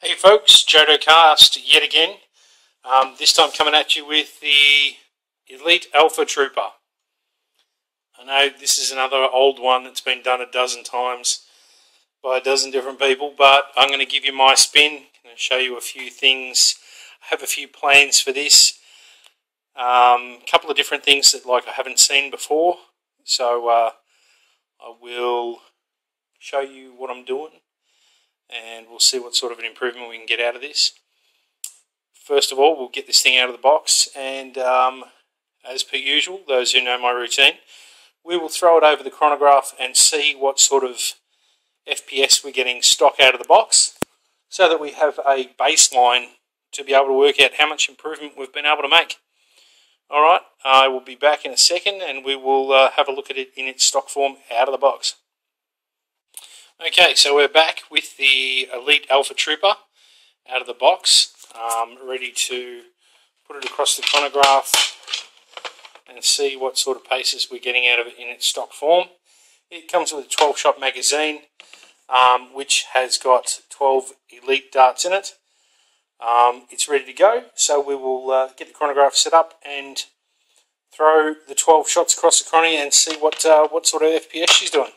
Hey folks, Jodo Cast yet again. This time coming at you with the Elite Alpha Trooper. I know this is another old one that's been done a dozen times by a dozen different people, but I'm going to give you my spin and show you a few things. I have a few plans for this. A couple of different things that I haven't seen before, so I will show you what I'm doing, and we'll see what sort of an improvement we can get out of this. First of all, we'll get this thing out of the box, and as per usual, those who know my routine, we will throw it over the chronograph and see what sort of FPS we're getting stock out of the box, so that we have a baseline to be able to work out how much improvement we've been able to make. Alright, I will be back in a second and we will have a look at it in its stock form out of the box. Okay, so we're back with the Elite Alpha Trooper out of the box, ready to put it across the chronograph and see what sort of paces we're getting out of it in its stock form. It comes with a 12-shot magazine, which has got 12 Elite darts in it. It's ready to go, so we will get the chronograph set up and throw the 12 shots across the chrono and see what sort of FPS she's doing.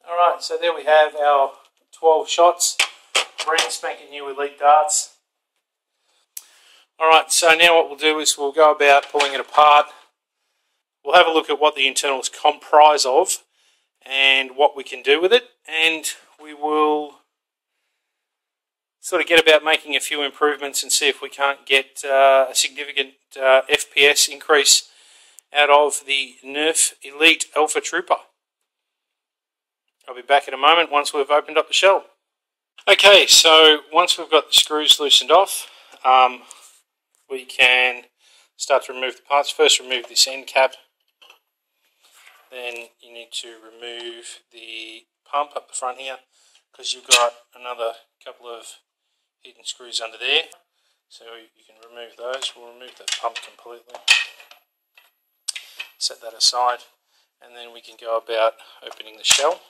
Alright, so there we have our 12 shots, brand spanking new Elite darts. Alright, so now what we'll do is we'll go about pulling it apart. We'll have a look at what the internals comprise of and what we can do with it, and we will sort of get about making a few improvements and see if we can't get a significant FPS increase out of the Nerf Elite Alpha Trooper. I'll be back in a moment once we've opened up the shell. Okay, so once we've got the screws loosened off, we can start to remove the parts. First, remove this end cap. Then you need to remove the pump up the front here, because you've got another couple of hidden screws under there. So you can remove those. We'll remove the pump completely. Set that aside, and then we can go about opening the shell.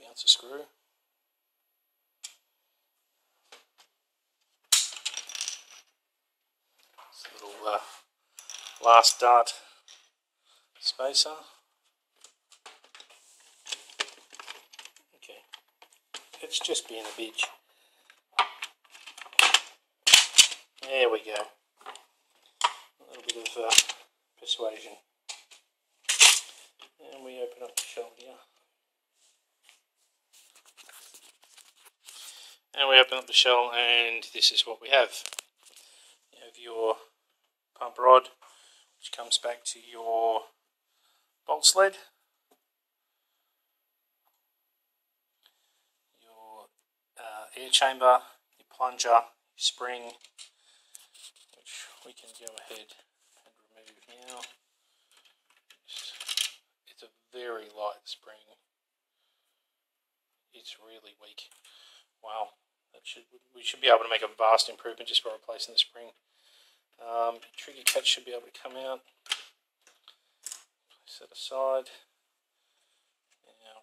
Bounce a screw. It's a little last dart spacer. Okay, it's just being a bitch. There we go. A little bit of persuasion. And we open up the shell here. And we open up the shell, and this is what we have. You have your pump rod, which comes back to your bolt sled, your air chamber, your plunger, your spring, which we can go ahead and remove now. It's a very light spring. It's really weak. Wow. We should be able to make a vast improvement just by replacing the spring. Trigger catch should be able to come out. Set aside. Now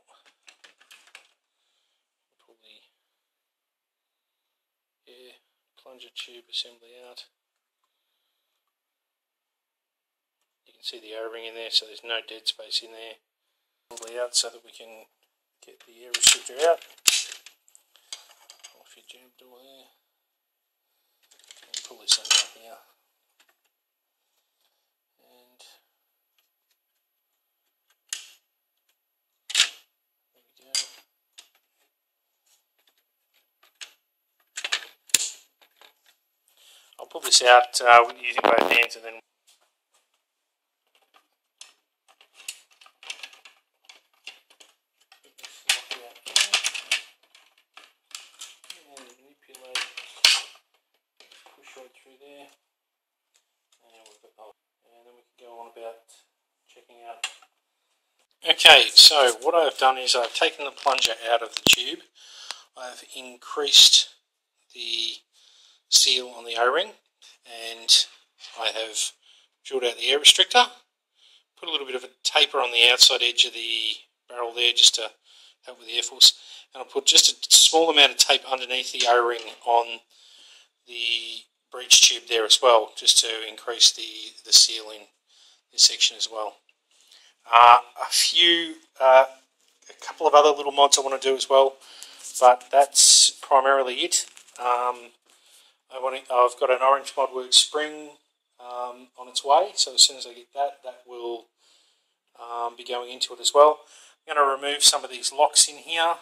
pull the air plunger tube assembly out. You can see the O-ring in there, so there's no dead space in there. Assembly out so that we can get the air restrictor out. Off your jam door there. And pull this end out here. And there we go. pull this out using both hands and then manipulate, push right through there, and then we can go on about checking out. Okay, so what I've done is I've taken the plunger out of the tube. I've increased the seal on the O-ring, and I have drilled out the air restrictor, put a little bit of a taper on the outside edge of the barrel there just to help with the air force, and I'll put just a small amount of tape underneath the O-ring on the breech tube there as well, just to increase the seal in this section as well. A couple of other little mods I want to do as well, but that's primarily it. I've got an Orange Modworks spring on its way, so as soon as I get that, that will be going into it as well. I'm going to remove some of these locks in here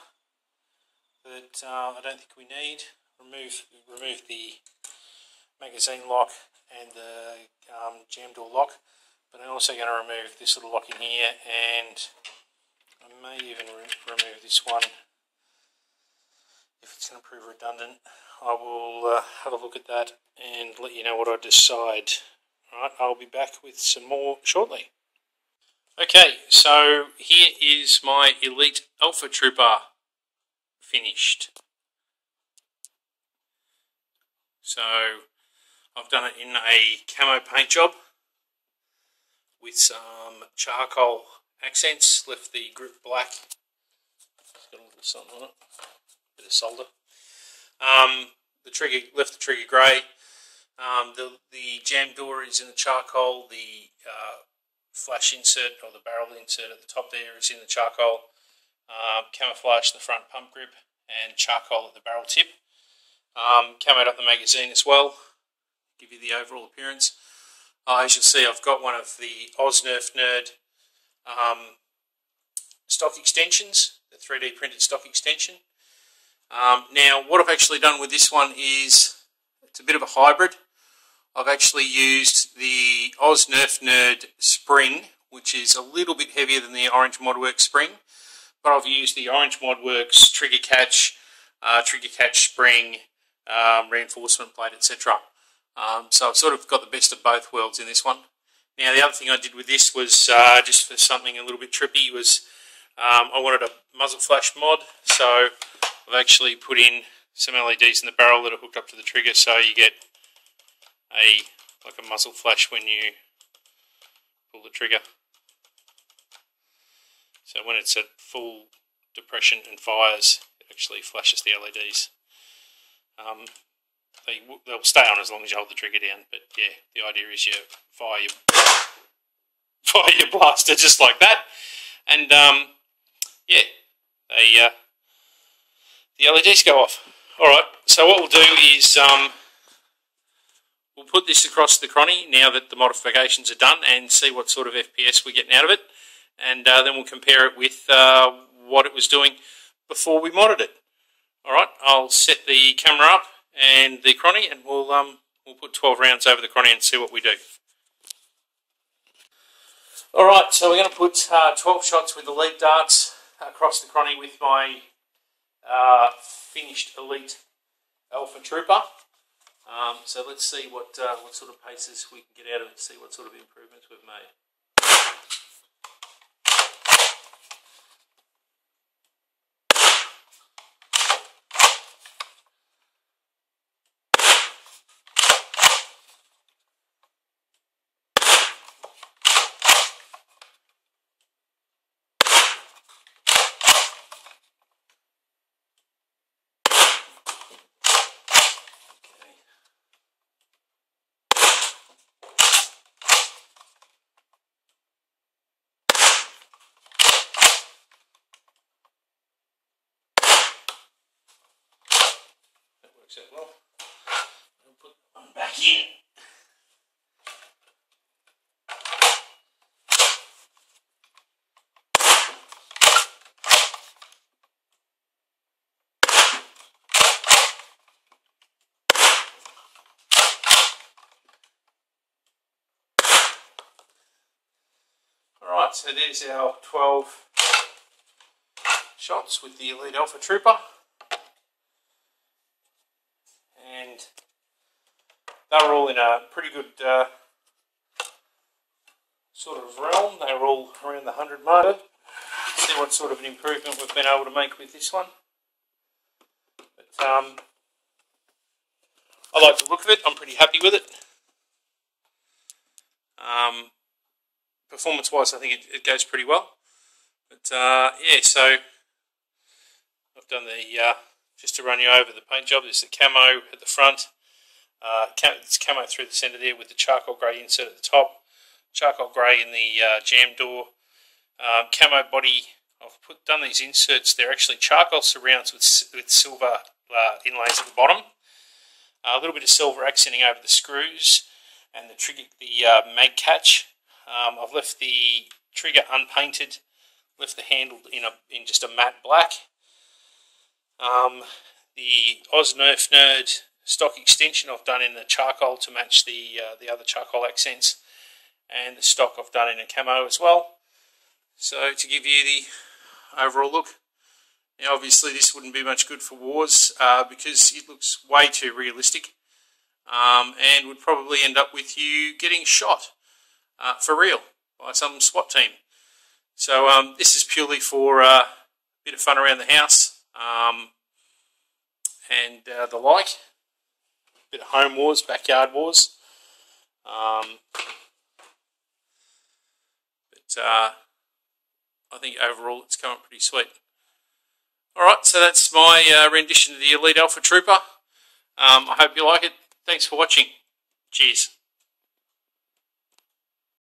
that I don't think we need. Remove the magazine lock and the jam door lock, but I'm also going to remove this little lock in here, and I may even remove this one if it's going to prove redundant. I will have a look at that and let you know what I decide. Alright, I'll be back with some more shortly. Okay, so here is my Elite Alpha Trooper finished. So I've done it in a camo paint job with some charcoal accents, left the grip black, it's got a little something on it, bit of solder. Left the trigger grey. The jam door is in the charcoal. The flash insert, or the barrel insert at the top there, is in the charcoal. Camouflage the front pump grip and charcoal at the barrel tip. Camoed up the magazine as well, give you the overall appearance. As you'll see, I've got one of the Nerf Nerd stock extensions, the 3D printed stock extension. Now, what I've actually done with this one is, it's a bit of a hybrid. I've actually used the Nerf Nerd spring, which is a little bit heavier than the Orange Modworks spring, but I've used the Orange Modworks trigger catch spring, reinforcement plate, etc. So I've sort of got the best of both worlds in this one. Now, the other thing I did with this was, just for something a little bit trippy, was I wanted a muzzle flash mod, so I've actually put in some LEDs in the barrel that are hooked up to the trigger, so you get like a muzzle flash when you pull the trigger. So when it's at full depression and fires, it actually flashes the LEDs. They'll stay on as long as you hold the trigger down, but yeah, the idea is you fire your blaster just like that, and yeah, the LEDs go off. Alright, so what we'll do is we'll put this across the cronny now that the modifications are done, and see what sort of FPS we're getting out of it, and then we'll compare it with what it was doing before we modded it. Alright, I'll set the camera up and the cronny, and we'll put 12 rounds over the cronny and see what we do. Alright, so we're going to put 12 shots with the lead darts across the cronny with my finished Elite Alpha Trooper. So let's see what sort of paces we can get out of it, see what sort of improvements we've made. Works out well. I'll put one back in. Alright, so there's our 12 shots with the Elite Alpha Trooper. And they're all in a pretty good sort of realm. They're all around the 100 mark. See what sort of an improvement we've been able to make with this one. But I like the look of it. I'm pretty happy with it. Performance-wise, I think it goes pretty well. But yeah, so I've done the just to run you over the paint job. There's the camo at the front. It's camo through the centre there with the charcoal grey insert at the top. Charcoal grey in the jam door. Camo body. I've done these inserts. They're actually charcoal surrounds with silver inlays at the bottom. A little bit of silver accenting over the screws and the trigger, the mag catch. I've left the trigger unpainted. Left the handle in just a matte black. The Oz Nerf Nerd stock extension I've done in the charcoal to match the other charcoal accents, and the stock I've done in a camo as well. So to give you the overall look. Now obviously this wouldn't be much good for wars because it looks way too realistic and would probably end up with you getting shot for real by some SWAT team. So this is purely for a bit of fun around the house and the like. A bit of home wars, backyard wars. But I think overall it's come up pretty sweet. Alright, so that's my rendition of the Elite Alpha Trooper. I hope you like it. Thanks for watching. Cheers.